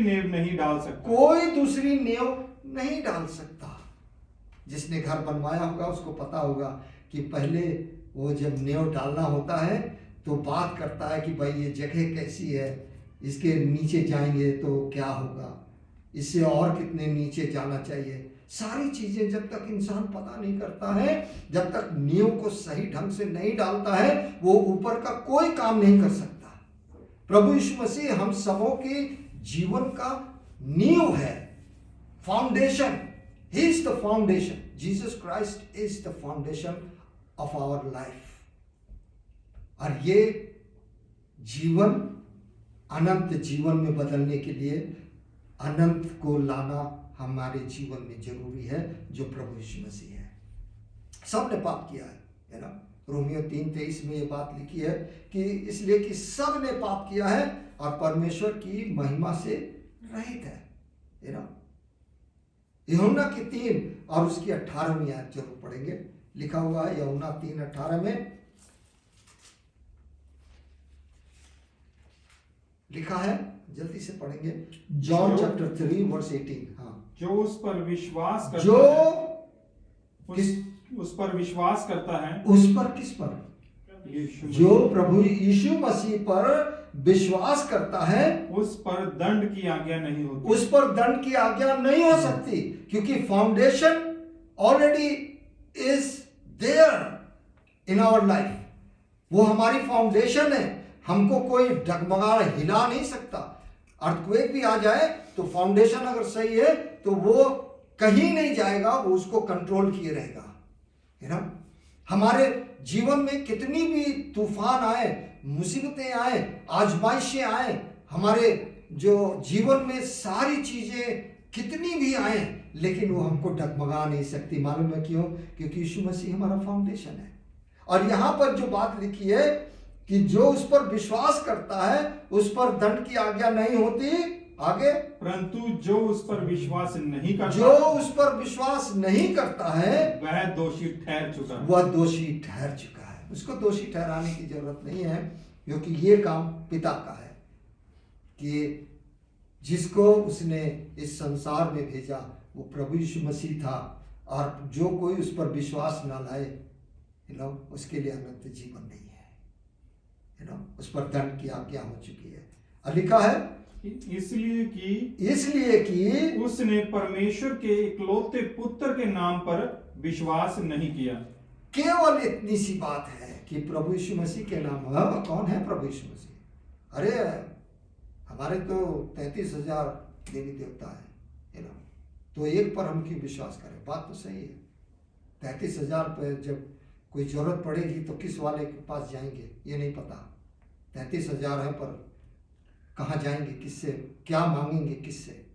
नेव नहीं डाल सकता, कोई दूसरी नेव नहीं डाल सकता। जिसने घर बनवाया होगा उसको पता होगा कि पहले वो जब नेव डालना होता है तो बात करता है कि भाई ये जगह कैसी है, इसके नीचे जाएंगे तो क्या होगा, इससे और कितने नीचे जाना चाहिए। सारी चीजें जब तक इंसान पता नहीं करता है, जब तक नींव को सही ढंग से नहीं डालता है, वो ऊपर का कोई काम नहीं कर सकता। प्रभु यीशु मसीह हम सबों के जीवन का नींव है, foundation. He is the foundation. Jesus Christ is the foundation of our life. और ये जीवन अनंत जीवन में बदलने के लिए अनंत को लाना हमारे जीवन में जरूरी है, जो प्रभु यीशु मसीह है। सब ने पाप किया है ना। रोमियो 3:23 में ये बात लिखी है कि इसलिए कि सब ने पाप किया है और परमेश्वर की महिमा से रहित है ना। यूहन्ना की 3 और उसकी 18वीं आयत जरूर पढ़ेंगे। लिखा हुआ है यूहन्ना 3:18 में लिखा है, जल्दी से पढ़ेंगे। John chapter 3 verse 18। हाँ, जो उस पर विश्वास करता जो उस पर विश्वास करता है, उस पर किस पर? जो प्रभु यीशु मसीह पर विश्वास करता है, उस पर दंड की आज्ञा नहीं होती। उस पर दंड की आज्ञा नहीं हो सकती, क्योंकि foundation already is there in our life. वो हमारी फाउंडेशन है, हमको कोई डगमगा हिला नहीं सकता। अर्थक्वेक भी आ जाए तो फाउंडेशन अगर सही है तो वो कहीं नहीं जाएगा, वो उसको कंट्रोल किए रहेगा, है ना। हमारे जीवन में कितनी भी तूफान आए, मुसीबतें आए, आजमाइशें आए, हमारे जो जीवन में सारी चीजें कितनी भी आए, लेकिन वो हमको डगमगा नहीं सकती। मालूम है क्यों? क्योंकि यीशु मसीह हमारा फाउंडेशन है। और यहां पर जो बात लिखी है कि जो उस पर विश्वास करता है उस पर दंड की आज्ञा नहीं होती। आगे, परंतु जो उस पर विश्वास नहीं करता, जो उस पर विश्वास नहीं करता है वह दोषी ठहर चुका है। वह दोषी ठहर चुका है। उसको दोषी ठहराने की जरूरत नहीं है, क्योंकि ये काम पिता का है कि जिसको उसने इस संसार में भेजा वो प्रभु यीशु मसीह था, और जो कोई उस पर विश्वास ना लाए उसके लिए अनंत जीवन नहीं है। उस पर दंड की आज्ञा हो चुकी है। और लिखा है इसलिए कि उसने परमेश्वर के इकलौते पुत्र के नाम पर विश्वास नहीं किया। केवल इतनी सी बात है कि प्रभु यीशु मसीह के नाम। कौन है प्रभु यीशु मसीह? अरे हमारे तो 33,000 देवी देवता है तो एक पर हम क्यों विश्वास करें? बात तो सही है। 33,000 पर जब कोई जरूरत पड़ेगी तो किस वाले के पास जाएंगे ये नहीं पता। 33,000 है पर कहाँ जाएंगे, किससे, क्या मांगेंगे किससे?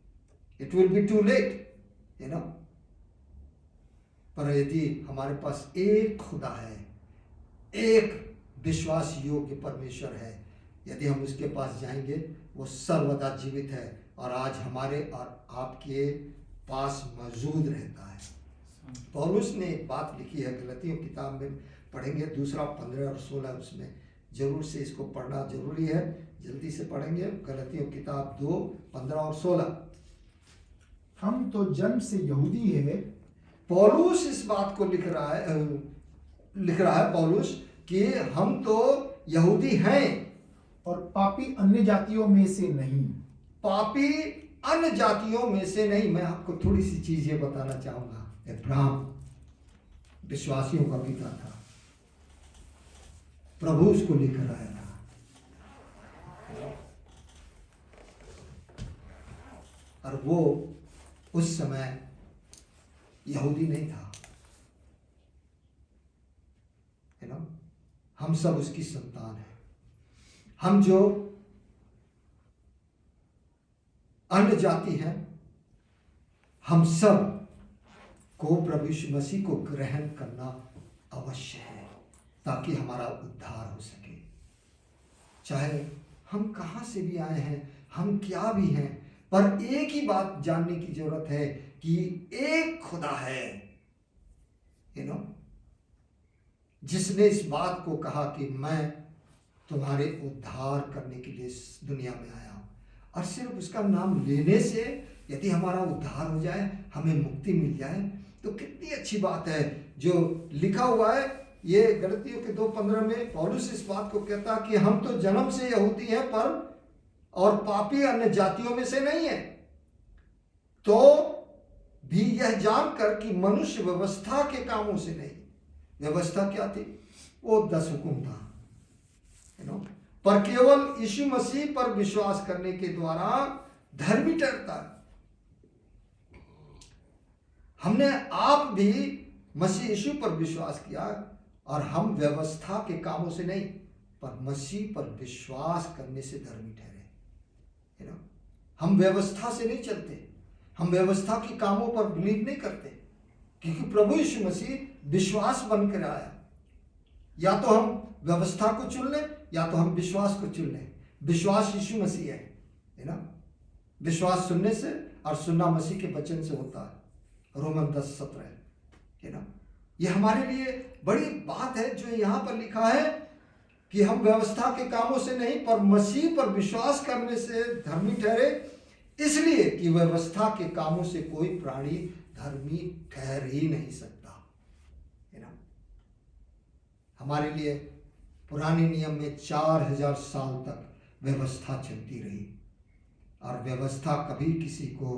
It will be too late पर यदि हमारे पास एक खुदा है, एक विश्वास योग्य परमेश्वर है, यदि हम उसके पास जाएंगे वो सर्वदा जीवित है और आज हमारे और आपके पास मौजूद रहता है। पौलुस ने एक बात लिखी है, गलतियों किताब में पढ़ेंगे 2:15 और 16, उसमें जरूर से इसको पढ़ना जरूरी है। जल्दी से पढ़ेंगे गलतियों किताब 2:15 और 16। हम तो जन्म से यहूदी है। पौलुस इस बात को लिख रहा है पौलुस कि हम तो यहूदी हैं और पापी अन्य जातियों में से नहीं। पापी अन्य जातियों में से नहीं। मैं आपको थोड़ी सी चीज ये बताना चाहूंगा। अब्राहम विश्वासियों का पिता था, प्रभु उसको लेकर आया था। और वो उस समय यहूदी नहीं था। हम सब उसकी संतान हैं। हम जो अन्य जाति हैं, हम सब को प्रभु यीशु मसीह को ग्रहण करना अवश्य है ताकि हमारा उद्धार हो सके। चाहे हम कहाँ से भी आए हैं, हम क्या भी हैं, पर एक ही बात जानने की जरूरत है कि एक खुदा है जिसने इस बात को कहा कि मैं तुम्हारे उद्धार करने के लिए इस दुनिया में आया हूं। और सिर्फ उसका नाम लेने से यदि हमारा उद्धार हो जाए, हमें मुक्ति मिल जाए, तो कितनी अच्छी बात है। जो लिखा हुआ है ये गलतियों के 2:15 में पौलुस इस बात को कहता कि हम तो जन्म से यहूदी हैं पर और पापी अन्य जातियों में से नहीं है। तो भी यह जानकर कि मनुष्य व्यवस्था के कामों से नहीं। व्यवस्था क्या थी? वो 10 हुक्म था पर केवल यीशु मसीह पर विश्वास करने के द्वारा धर्मी ठहरता है। हमने आप भी मसीह यीशु पर विश्वास किया और हम व्यवस्था के कामों से नहीं पर मसीह पर विश्वास करने से धर्मी ठहरे। हम व्यवस्था से नहीं चलते, हम व्यवस्था के कामों पर बिलीव नहीं करते, क्योंकि प्रभु यीशु मसीह विश्वास बनकर आया। या तो हम व्यवस्था को चुन लें या तो हम विश्वास को चुन लें। विश्वास यीशु मसीह है ना। विश्वास सुनने से और सुनना मसीह के वचन से होता है। रोमन 10:17 है ना। ये हमारे लिए बड़ी बात है जो यहाँ पर लिखा है कि हम व्यवस्था के कामों से नहीं पर मसीह पर विश्वास करने से धर्मी ठहरे, इसलिए कि व्यवस्था के कामों से कोई प्राणी धर्मी ठहर ही नहीं सकता है ना। हमारे लिए पुराने नियम में 4000 साल तक व्यवस्था चलती रही और व्यवस्था कभी किसी को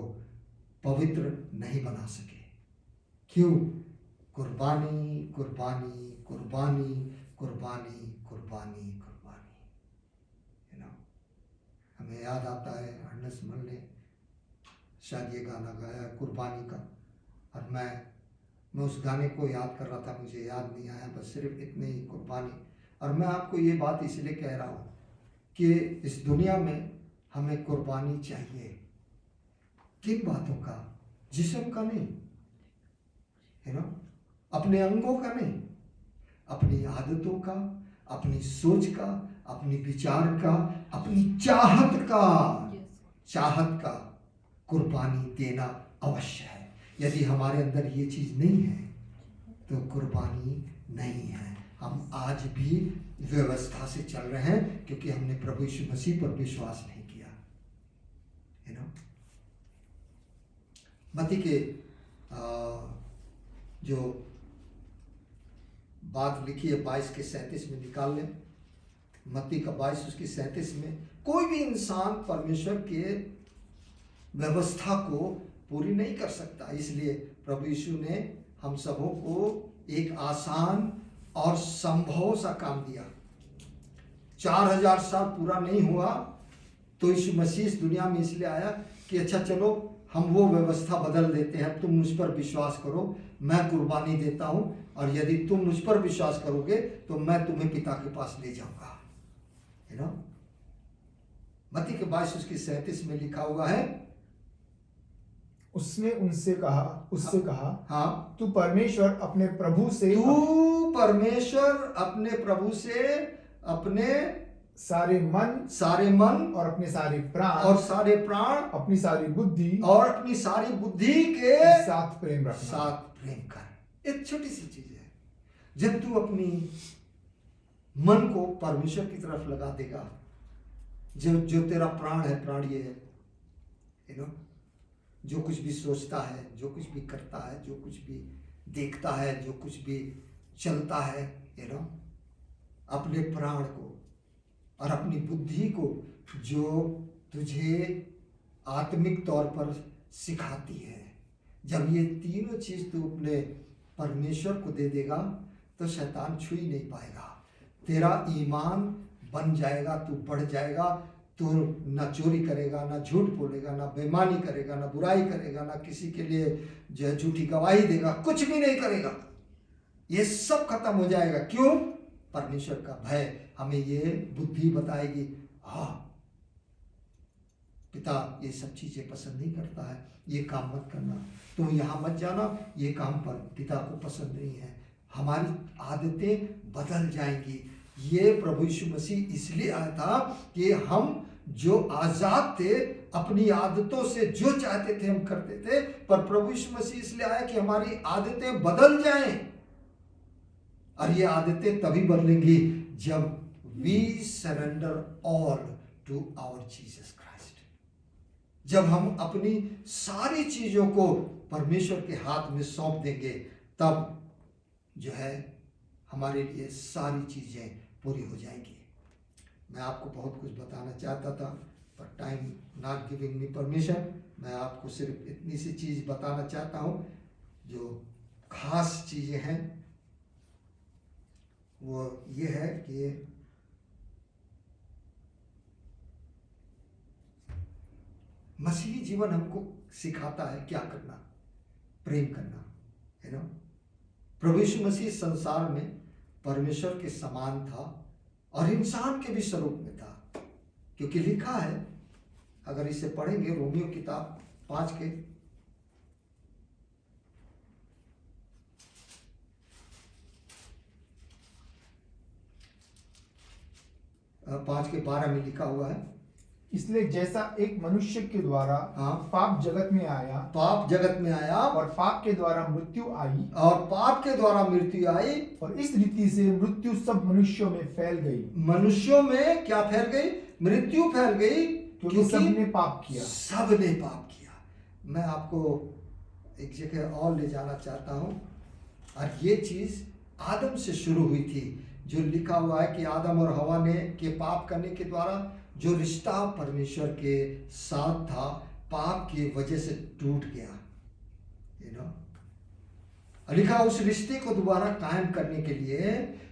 पवित्र नहीं बना सके। क्यों? कुर्बानी कुर्बानी कुर्बानी कुर्बानी कुर्बानी कुर्बानी है ना। हमें याद आता है अर्नस्ट मल ने शायद ये गाना गाया कुर्बानी का, और मैं उस गाने को याद कर रहा था, मुझे याद नहीं आया, बस सिर्फ इतने ही कुर्बानी। और मैं आपको ये बात इसलिए कह रहा हूँ कि इस दुनिया में हमें कुर्बानी चाहिए। किन बातों का? जिस्म का नहीं है ना, अपने अंगों का नहीं, अपनी आदतों का, अपनी सोच का, अपनी विचार का, अपनी चाहत का कुर्बानी देना अवश्य है। यदि हमारे अंदर ये चीज नहीं है तो कुर्बानी नहीं है। हम आज भी व्यवस्था से चल रहे हैं क्योंकि हमने प्रभु यीशु मसीह पर विश्वास नहीं किया। मत्ती के जो बात लिखी है 22 के 37 में निकाल लें। मत्ती का 22 उसकी 37 में कोई भी इंसान परमेश्वर के व्यवस्था को पूरी नहीं कर सकता। इसलिए प्रभु यीशु ने हम सबों को एक आसान और संभव सा काम दिया। 4000 साल पूरा नहीं हुआ तो यीशु मसीह इस दुनिया में इसलिए आया कि अच्छा चलो हम वो व्यवस्था बदल देते हैं, तुम मुझ पर विश्वास करो, मैं कुर्बानी देता हूं और यदि तुम मुझ पर विश्वास करोगे तो मैं तुम्हें पिता के पास ले जाऊंगा। है ना? मत्ती के 22 उसकी 37 में लिखा हुआ है, उसने उससे कहा हाँ, तू परमेश्वर अपने प्रभु से अपने सारे मन और अपने सारे प्राण अपनी सारी बुद्धि के साथ प्रेम कर। एक छोटी सी चीज है, जब तू अपनी मन को परमेश्वर की तरफ लगा देगा, जो तेरा प्राण है, प्राण ये है ना, जो कुछ भी सोचता है, जो कुछ भी करता है, जो कुछ भी देखता है, जो कुछ भी चलता है, ना, अपने प्राण को और अपनी बुद्धि को जो तुझे आत्मिक तौर पर सिखाती है, जब ये तीनों चीज तू अपने परमेश्वर को दे देगा तो शैतान छू ही नहीं पाएगा। तेरा ईमान बन जाएगा, तू बढ़ जाएगा, तू ना चोरी करेगा, ना झूठ बोलेगा, ना बेईमानी करेगा, ना बुराई करेगा, ना किसी के लिए जो झूठी गवाही देगा, कुछ भी नहीं करेगा। ये सब खत्म हो जाएगा। क्यों? परमेश्वर का भय हमें ये बुद्धि बताएगी, हाँ पिता ये सब चीजें पसंद नहीं करता है, ये काम मत करना, तुम यहाँ मत जाना, ये काम पर पिता को पसंद नहीं है। हमारी आदतें बदल जाएंगी। ये प्रभु यीशु मसीह इसलिए आया था कि हम जो आजाद थे, अपनी आदतों से जो चाहते थे हम करते थे, पर प्रभु यीशु मसीह इसलिए आया कि हमारी आदतें बदल जाएं। और ये आदतें तभी बदलेंगी जब we surrender all to our Jesus Christ. जब हम अपनी सारी चीजों को परमेश्वर के हाथ में सौंप देंगे, तब जो है हमारे लिए सारी चीजें पूरी हो जाएंगी। मैं आपको बहुत कुछ बताना चाहता था, पर time not giving me permission. मैं आपको सिर्फ इतनी सी चीज बताना चाहता हूँ, जो खास चीजें हैं वो ये है कि मसीही जीवन हमको सिखाता है क्या करना, प्रेम करना, है ना। प्रभु यीशु मसीह संसार में परमेश्वर के समान था और इंसान के भी स्वरूप में था, क्योंकि लिखा है, अगर इसे पढ़ेंगे रोमियो किताब 5 के 12 में लिखा हुआ है, इसलिए जैसा एक मनुष्य के द्वारा पाप जगत में आया और पाप के द्वारा मृत्यु आई और इस रीति से मृत्यु सब मनुष्यों में फैल गई। मनुष्यों में क्या फैल गई? मृत्यु फैल गई, क्योंकि सबने पाप किया। मैं आपको एक जगह और ले जाना चाहता हूं, और ये चीज आदम से शुरू हुई थी, जो लिखा हुआ है कि आदम और हवा ने के पाप करने के द्वारा जो रिश्ता परमेश्वर के साथ था, पाप की वजह से टूट गया। लिखा उस रिश्ते को दोबारा कायम करने के लिए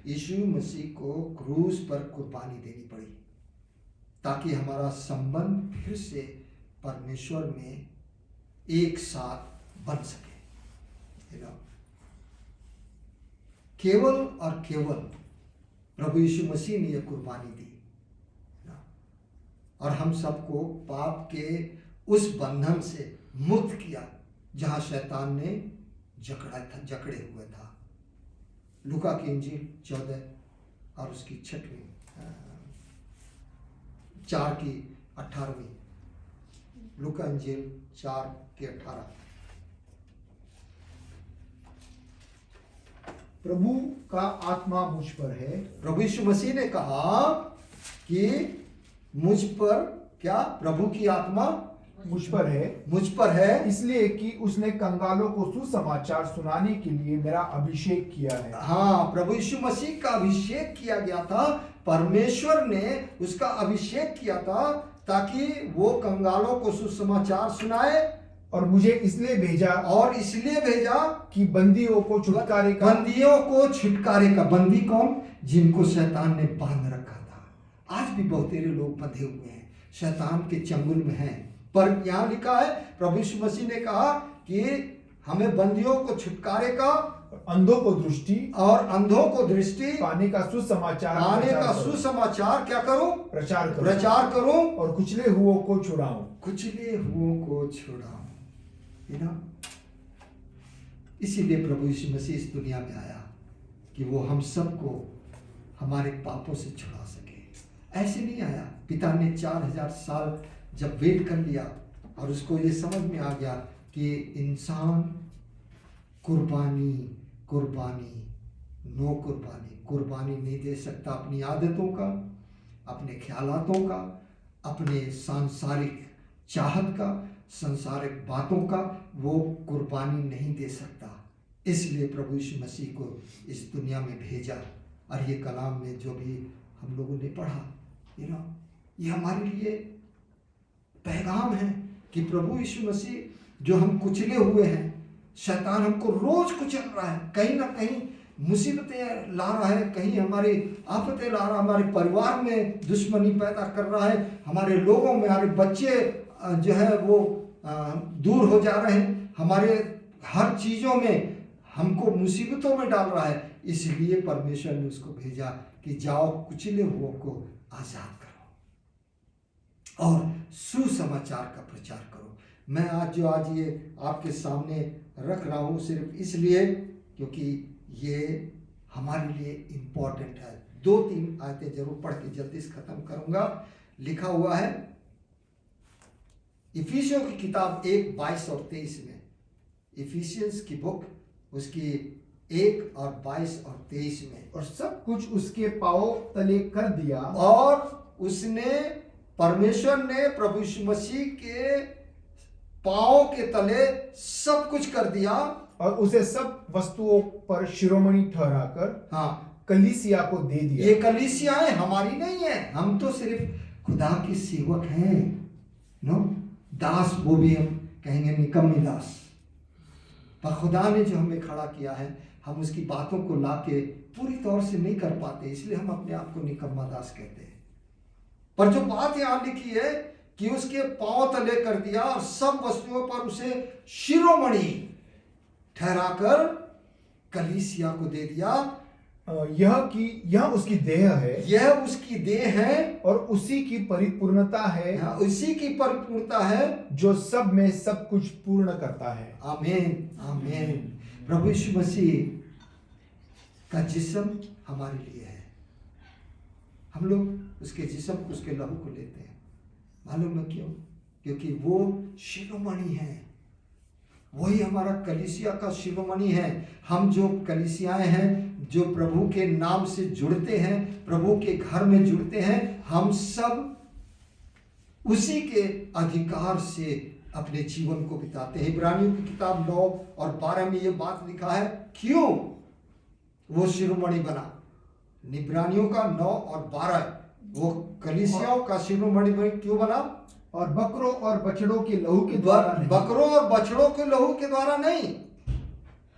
यीशु मसीह को क्रूस पर कुर्बानी देनी पड़ी, ताकि हमारा संबंध फिर से परमेश्वर में एक साथ बन सके। केवल और केवल प्रभु यीशु मसीह ने यह कुर्बानी दी और हम सबको पाप के उस बंधन से मुक्त किया जहां शैतान ने जकड़े हुए था। लूका की इंजील 14 और उसकी 4 की 18वीं। लूका इंजील 4 के 18। प्रभु का आत्मा मुझ पर है। प्रभु यीशु मसीह ने कहा कि मुझ पर क्या? प्रभु की आत्मा मुझ पर है इसलिए कि उसने कंगालों को सुसमाचार सुनाने के लिए मेरा अभिषेक किया है। हाँ, प्रभु यीशु मसीह का अभिषेक किया गया था। परमेश्वर ने उसका अभिषेक किया था ताकि वो कंगालों को सुसमाचार सुनाए। और मुझे इसलिए भेजा कि बंदियों को छुटकारे का। बंदी कौन? जिनको शैतान ने बांध रखा था। आज भी बहुत तेरे लोग बंधे हुए हैं, शैतान के चंगुल में हैं। पर यहाँ लिखा है, प्रभु यीशु मसीह ने कहा कि हमें बंदियों को छुटकारे का, अंधों को दृष्टि पाने का सुसमाचार क्या करूं? प्रचार करूं और कुचले हुओं को छुड़ाऊं। इसीलिए प्रभु यीशु मसीह इस दुनिया में आया कि वो हम सबको हमारे पापों से छुड़ा सके। ऐसे नहीं आया। पिता ने 4000 साल जब वेट कर लिया और उसको ये समझ में आ गया कि इंसान कुर्बानी नहीं दे सकता। अपनी आदतों का, अपने ख्यालातों का, अपने सांसारिक चाहत का, सांसारिक बातों का वो कुर्बानी नहीं दे सकता। इसलिए प्रभु यीशु मसीह को इस दुनिया में भेजा। और ये कलाम में जो भी हम लोगों ने पढ़ा, ये हमारे लिए पैगाम है कि प्रभु यीशु मसीह जो हम कुचले हुए हैं, शैतान हमको रोज कुचल रहा है, कहीं ना कहीं मुसीबतें ला रहा है, कहीं हमारी आफतें ला रहा है, हमारे परिवार में दुश्मनी पैदा कर रहा है, हमारे लोगों में, हमारे बच्चे जो है वो दूर हो जा रहे हैं, हमारे हर चीज़ों में हमको मुसीबतों में डाल रहा है। इसलिए परमेश्वर ने उसको भेजा कि जाओ कुचले हुओं को आज़ाद करो और सुसमाचार का प्रचार करो। मैं आज ये आपके सामने रख रहा हूँ सिर्फ इसलिए क्योंकि ये हमारे लिए इम्पोर्टेंट है। 2-3 आयतें जरूर पढ़ के जल्दी से खत्म करूँगा। लिखा हुआ है इफिसियों की किताब 1:22 और 23 में, इफिसियंस की बुक उसकी 1 और 22 और 23 में, और सब कुछ उसके पांव तले कर दिया। और उसने, परमेश्वर ने प्रभु यीशु मसीह के पांव के तले सब कुछ कर दिया और उसे सब वस्तुओं पर शिरोमणि ठहराकर कलीसिया को दे दिया। ये कलीसियाएं हमारी नहीं है, हम तो सिर्फ खुदा के सेवक हैं। दास, वो भी हम कहेंगे निकम्मे दास। पर खुदा ने जो हमें खड़ा किया है, हम उसकी बातों को लाके पूरी तौर से नहीं कर पाते, इसलिए हम अपने आप को निकम्मा दास कहते हैं। पर जो बात यहाँ लिखी है कि उसके पांव तले कर दिया और सब वस्तुओं पर उसे शिरोमणि ठहराकर कलीसिया को दे दिया। यह उसकी देह है, यह उसकी देह है और उसी की परिपूर्णता है, उसी की परिपूर्णता है जो सब में सब कुछ पूर्ण करता है। आमीन, आमीन। प्रभु यीशु मसीह का जिस्म हमारे लिए है। हम लोग उसके जिस्म को, उसके लहू को लेते हैं। मालूम है क्यों? क्योंकि वो शिरोमणि है, वही हमारा कलीसिया का शिरोमणि है। हम जो कलीसियाएं हैं, जो प्रभु के नाम से जुड़ते हैं, प्रभु के घर में जुड़ते हैं, हम सब उसी के अधिकार से अपने जीवन को बिताते हैं। इब्रानियों की किताब 9 और 12 में ये बात लिखा है क्यों वो शिरोमणि बना। इब्रानियों का 9 और 12 वो कलीसियाओं का शिरोमणि क्यों बना? और बकरों और बछड़ों के लहू के द्वारा नहीं, बकरों और बछड़ों के लहू के द्वारा नहीं,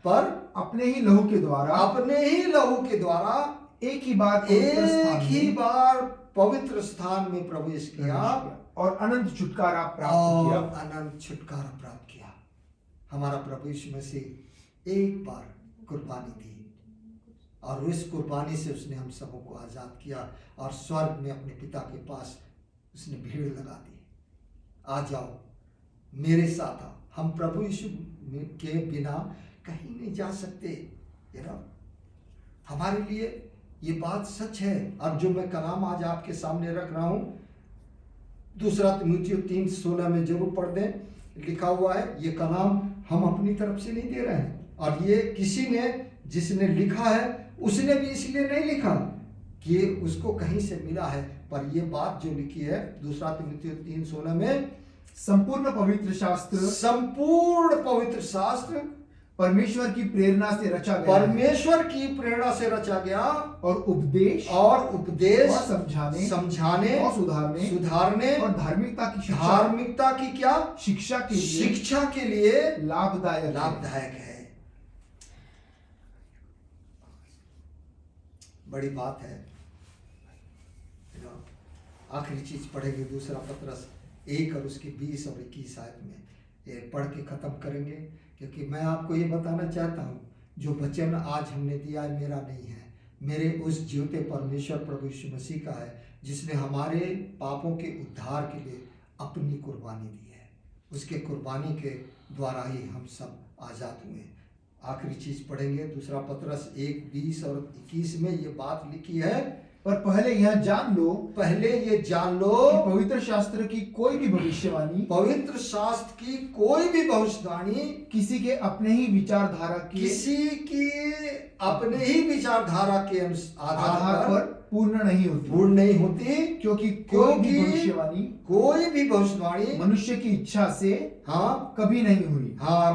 पर अपने ही लहू के द्वारा एक ही बार पवित्र स्थान में प्रवेश किया और अनंत छुटकारा प्राप्त किया। हमारा प्रभु यीशु मसीह एक बार कुर्बानी दी और उस कुर्बानी से उसने हम सबों को आजाद किया और स्वर्ग में अपने पिता के पास उसने भीड़ लगा दी। आ जाओ मेरे साथ आओ। हम प्रभु यीशु के बिना कहीं नहीं जा सकते। हमारे लिए ये बात सच है। और जो मैं कलाम आज आपके सामने रख रहा हूं, 2 तीमुथियुस 3:16 में जरूर पढ़ दें। लिखा हुआ है, ये कलाम हम अपनी तरफ से नहीं दे रहे हैं, और ये किसी ने, जिसने लिखा है उसने भी इसलिए नहीं लिखा कि उसको कहीं से मिला है, पर ये बात जो लिखी है 2 तीमुथियुस 3:16 में, संपूर्ण पवित्र शास्त्र संपूर्ण पवित्र शास्त्र परमेश्वर की प्रेरणा से रचा गया है परमेश्वर की प्रेरणा से रचा गया और उपदेश और उपदेश और समझाने और सुधारने और धार्मिकता की क्या शिक्षा के लिए शिक्षा के लिए लाभदायक है। बड़ी बात है। आखिरी चीज पढ़ेंगे दूसरा पत्रस 1 और उसके 20 और 21 आयत में, ये पढ़ के खत्म करेंगे, क्योंकि मैं आपको ये बताना चाहता हूँ जो वचन आज हमने दिया है मेरा नहीं है, मेरे उस जीवते परमेश्वर प्रभु यीशु मसीह का है, जिसने हमारे पापों के उद्धार के लिए अपनी कुर्बानी दी है। उसके कुर्बानी के द्वारा ही हम सब आज़ाद हुए। आखिरी चीज पढ़ेंगे दूसरा पत्रस 1 20 और 21 में ये बात लिखी है, पर पहले यह जान लो कि पवित्र शास्त्र की कोई भी भविष्यवाणी किसी के अपने ही विचारधारा के आधार पर पूर्ण नहीं होती, क्योंकि कोई भी भविष्यवाणी मनुष्य की इच्छा से कभी नहीं हुई।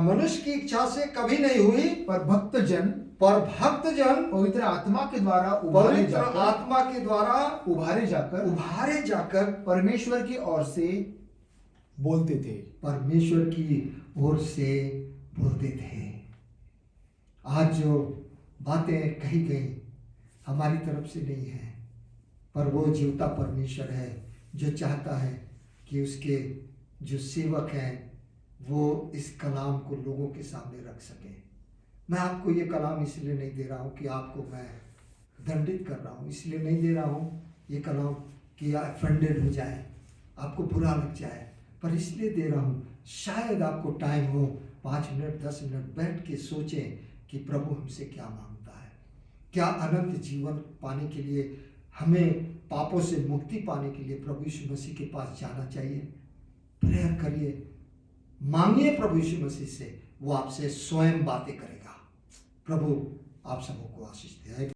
मनुष्य की इच्छा से कभी नहीं हुई, पर भक्तजन पवित्र आत्मा के द्वारा उभारे जाकर परमेश्वर की ओर से बोलते थे। आज जो बातें कही गई हमारी तरफ से नहीं है, पर वो जीवता परमेश्वर है जो चाहता है कि उसके जो सेवक हैं वो इस कलाम को लोगों के सामने रख सके। मैं आपको ये कलाम इसलिए नहीं दे रहा हूँ कि आपको मैं दंडित कर रहा हूँ, इसलिए नहीं दे रहा हूँ ये कलाम कि ऑफेंडेड हो जाए, आपको बुरा लग जाए, पर इसलिए दे रहा हूँ शायद आपको टाइम हो 5 मिनट 10 मिनट बैठ के सोचें कि प्रभु हमसे क्या मांगता है। क्या अनंत जीवन पाने के लिए हमें पापों से मुक्ति पाने के लिए प्रभु यीशु मसीह के पास जाना चाहिए? प्रेयर करिए, मांगिए प्रभु यीशु मसीह से, वो आपसे स्वयं बातें करेगा। प्रभु आप सबों को आशीष दे।